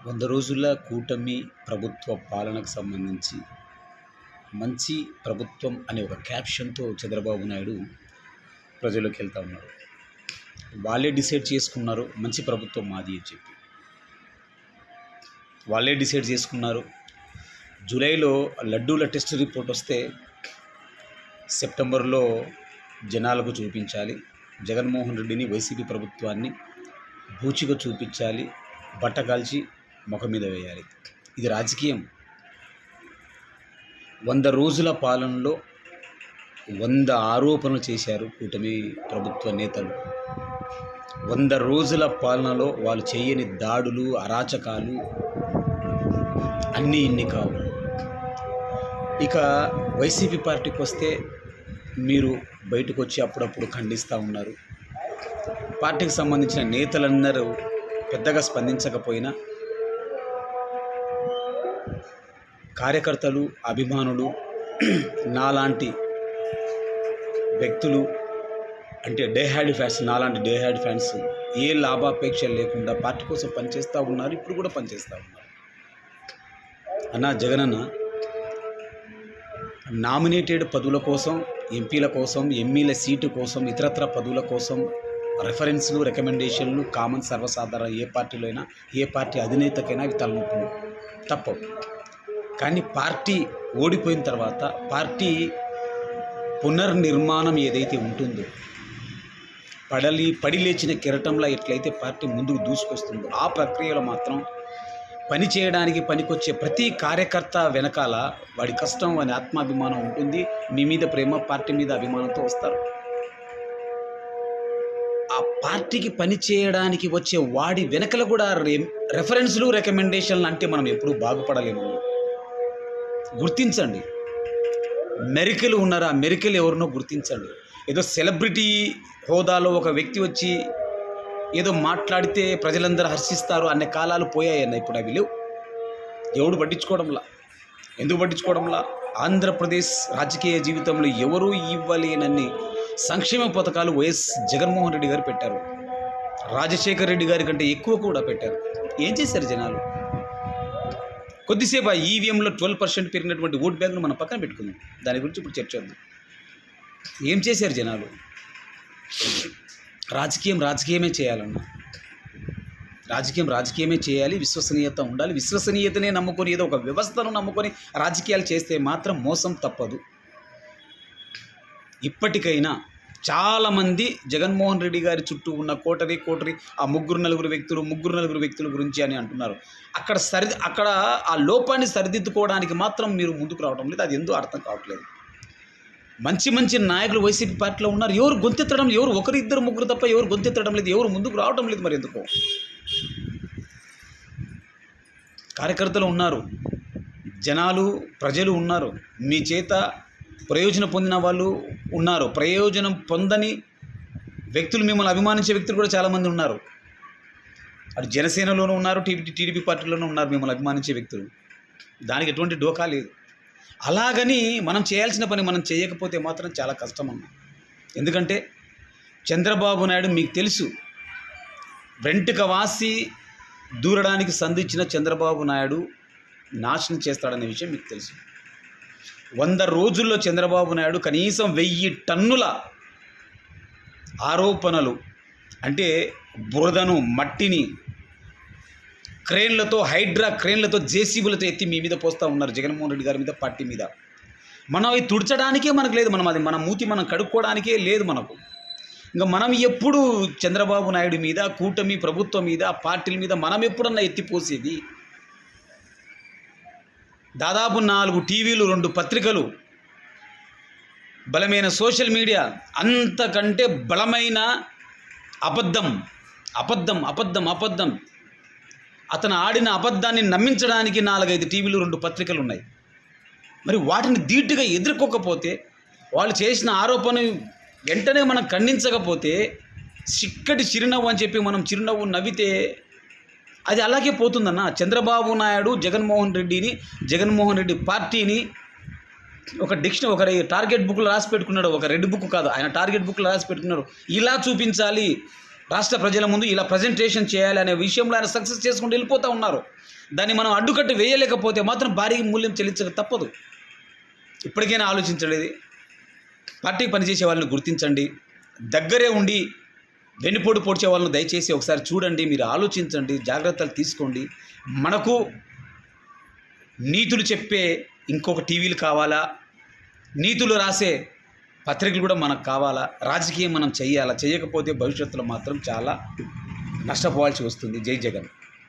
100 రోజుల కూటమి ప్రభుత్వ పాలనకు సంబంధించి మంచి ప్రభుత్వం అనే ఒక క్యాప్షన్‌తో చంద్రబాబు నాయుడు ప్రజల్లోకి వెళ్తా ఉన్నారు. వాళ్ళే డిసైడ్ చేసుకున్నారు మంచి ప్రభుత్వం మాది అని చెప్పి. వాళ్ళే డిసైడ్ చేసుకున్నారు. జూలైలో లడ్డూల టెస్ట్ రిపోర్ట్ వస్తే సెప్టెంబర్‌లో జనాలకు చూపించాలి. జగన్మోహన్ రెడ్డిని, వైసీపీ ప్రభుత్వాన్ని బూచిగా చూపించాలి. బట్ట కాల్చి ముఖం మీద వేయాలి. ఇది రాజకీయం. 100 రోజుల పాలనలో 100 ఆరోపణలు చేశారు కూటమి ప్రభుత్వ నేతలు. 100 రోజుల పాలనలో వాళ్ళు చేయని దాడులు, అరాచకాలు అన్నీ ఇన్ని కావు. ఇక వైసీపీ పార్టీకి వస్తే మీరు బయటకు వచ్చి అప్పుడప్పుడు ఖండిస్తూ ఉన్నారు. పార్టీకి సంబంధించిన నేతలందరూ పెద్దగా స్పందించకపోయినా కార్యకర్తలు, అభిమానులు, నాలాంటి వ్యక్తులు అంటే నాలాంటి డే హ్యాడ్ ఫ్యాన్స్ ఏ లాభాపేక్ష లేకుండా పార్టీ కోసం పనిచేస్తూ ఉన్నారు. ఇప్పుడు కూడా పనిచేస్తూ ఉన్నారు. జగనన్న నామినేటెడ్ పదవుల కోసం, ఎంపీల కోసం, ఎమ్మెల్యే సీటు కోసం, ఇతరత్ర పదవుల కోసం రెఫరెన్స్లు, రికమెండేషన్లు కామన్ సర్వసాధారణ ఏ పార్టీలో అయినా, ఏ పార్టీ అధినేతకైనా అవి తలనొప్పులు తప్పవు. కానీ పార్టీ ఓడిపోయిన తర్వాత పార్టీ పునర్నిర్మాణం ఏదైతే ఉంటుందో, పడి లేచిన కెరటంలో ఎట్లయితే పార్టీ ముందుకు దూసుకొస్తుందో ఆ ప్రక్రియలో మాత్రం పని చేయడానికి పనికొచ్చే ప్రతి కార్యకర్త వెనకాల వాడి కష్టం, వాడి ఆత్మాభిమానం ఉంటుంది. మీ మీద ప్రేమ, పార్టీ మీద అభిమానంతో వస్తారు. ఆ పార్టీకి పని చేయడానికి వచ్చే వాడి వెనకల కూడా రెఫరెన్స్లు, రికమెండేషన్లు అంటే మనం ఎప్పుడూ బాగుపడలేము. గుర్తించండి. మెరికల్ ఉన్నారా? మెరికల్ ఎవరినో గుర్తించండి. ఏదో సెలబ్రిటీ హోదాలో ఒక వ్యక్తి వచ్చి ఏదో మాట్లాడితే ప్రజలందరూ హర్షిస్తారు అనే కాలాలు పోయాయన్న. ఇప్పుడు అవి లేవు. ఎవడు పట్టించుకోవడంలా. ఎందుకు పట్టించుకోవడంలా? ఆంధ్రప్రదేశ్ రాజకీయ జీవితంలో ఎవరూ ఇవ్వలేనన్ని సంక్షేమ పథకాలు వైఎస్ జగన్మోహన్ రెడ్డి గారు పెట్టారు. రాజశేఖర్ రెడ్డి గారి కంటే ఎక్కువ కూడా పెట్టారు. ఏం చేశారు జనాలు? కొద్దిసేపు ఆ ఈవీఎంలో 12% పెరిగినటువంటి ఓట్ బ్యాంకును మనం పక్కన పెట్టుకుందాం. దాని గురించి ఇప్పుడు చర్చ వద్దాం. ఏం చేశారు జనాలు? రాజకీయమే చేయాలన్నా. రాజకీయమే చేయాలి. విశ్వసనీయత ఉండాలి. విశ్వసనీయతనే నమ్ముకొని ఏదో ఒక వ్యవస్థను నమ్ముకొని రాజకీయాలు చేస్తే మాత్రం మోసం తప్పదు. ఇప్పటికైనా చాలామంది జగన్మోహన్ రెడ్డి గారి చుట్టూ ఉన్న కోటరి ఆ ముగ్గురు నలుగురు వ్యక్తుల గురించి అని అంటున్నారు. అక్కడ ఆ లోపాన్ని సరిదిద్దుకోవడానికి మాత్రం మీరు ముందుకు రావడం లేదు. అది ఎందుకు అర్థం కావట్లేదు. మంచి నాయకులు వైసీపీ పార్టీలో ఉన్నారు. ఎవరు గొంతెత్తడం, ఎవరు ఒకరు ఇద్దరు ముగ్గురు తప్ప ఎవరు గొంతెత్తడం లేదు, ఎవరు ముందుకు రావడం లేదు. మరి ఎందుకో? కార్యకర్తలు ఉన్నారు, జనాలు, ప్రజలు ఉన్నారు. మీ చేత ప్రయోజనం పొందిన వాళ్ళు ఉన్నారు. ప్రయోజనం పొందని వ్యక్తులు, మిమ్మల్ని అభిమానించే వ్యక్తులు కూడా చాలామంది ఉన్నారు. అటు జనసేనలోనూ ఉన్నారు, టీడీపీ పార్టీలోనూ ఉన్నారు మిమ్మల్ని అభిమానించే వ్యక్తులు. దానికి ఎటువంటి డోకా లేదు. అలాగని మనం చేయాల్సిన పని మనం చేయకపోతే మాత్రం చాలా కష్టం అన్న. ఎందుకంటే చంద్రబాబు నాయుడు మీకు తెలుసు, వెంట్రుక వాసి దూరడానికి సంధించిన చంద్రబాబు నాయుడు నాశనం చేస్తాడనే విషయం మీకు తెలుసు. 100 రోజుల్లో చంద్రబాబు నాయుడు కనీసం 1000 టన్నుల ఆరోపణలు అంటే బురదను, మట్టిని హైడ్రా క్రేన్లతో, జేసీబీలతో ఎత్తి మీ మీద పోస్తూ ఉన్నారు జగన్మోహన్ రెడ్డి గారి మీద, పార్టీ మీద. మనం అవి తుడచడానికే మనకు లేదు. మన మూతి మనం కడుక్కోవడానికే లేదు మనకు. ఇంకా మనం ఎప్పుడు చంద్రబాబు నాయుడు మీద, కూటమి ప్రభుత్వం మీద, పార్టీల మీద మనం ఎప్పుడన్నా ఎత్తిపోసేది? దాదాపు 4 టీవీలు, 2 పత్రికలు, బలమైన సోషల్ మీడియా, అంతకంటే బలమైన అబద్ధం. అతను ఆడిన అబద్ధాన్ని నమ్మించడానికి 4-5 టీవీలు, 2 పత్రికలు ఉన్నాయి. మరి వాటిని ధీటుగా ఎదుర్కోకపోతే, వాళ్ళు చేసిన ఆరోపణ వెంటనే మనం ఖండించకపోతే, చిక్కటి చిరునవ్వు అని చెప్పి మనం చిరునవ్వు నవ్వితే అది అలాగే పోతుందన్న. చంద్రబాబు నాయుడు జగన్మోహన్ రెడ్డి పార్టీని ఒక టార్గెట్ బుక్లో రాసి పెట్టుకున్నాడు. ఒక రెడ్ బుక్ కాదు, ఆయన టార్గెట్ బుక్లో రాసి పెట్టుకున్నారు. ఇలా చూపించాలి, రాష్ట్ర ప్రజల ముందు ఇలా ప్రజెంటేషన్ చేయాలి అనే విషయంలో ఆయన సక్సెస్ చేసుకుంటూ వెళ్ళిపోతూ ఉన్నారు. దాన్ని మనం అడ్డుకట్టు వేయలేకపోతే మాత్రం భారీ మూల్యం చెల్లించక తప్పదు. ఇప్పటికైనా ఆలోచించండి. పార్టీకి పనిచేసే వాళ్ళని గుర్తించండి. దగ్గరే ఉండి వెన్నుపోటు పొడిచే వాళ్ళని దయచేసి ఒకసారి చూడండి. మీరు ఆలోచించండి, జాగ్రత్తలు తీసుకోండి. మనకు నీతులు చెప్పే ఇంకొక టీవీలు కావాలా, నీతులు రాసే పత్రికలు కూడా మనకు కావాలా? రాజకీయం మనం చెయ్యాలా? చేయకపోతే భవిష్యత్తులో మాత్రం చాలా నష్టపోవాల్సి వస్తుంది. జై జగన్.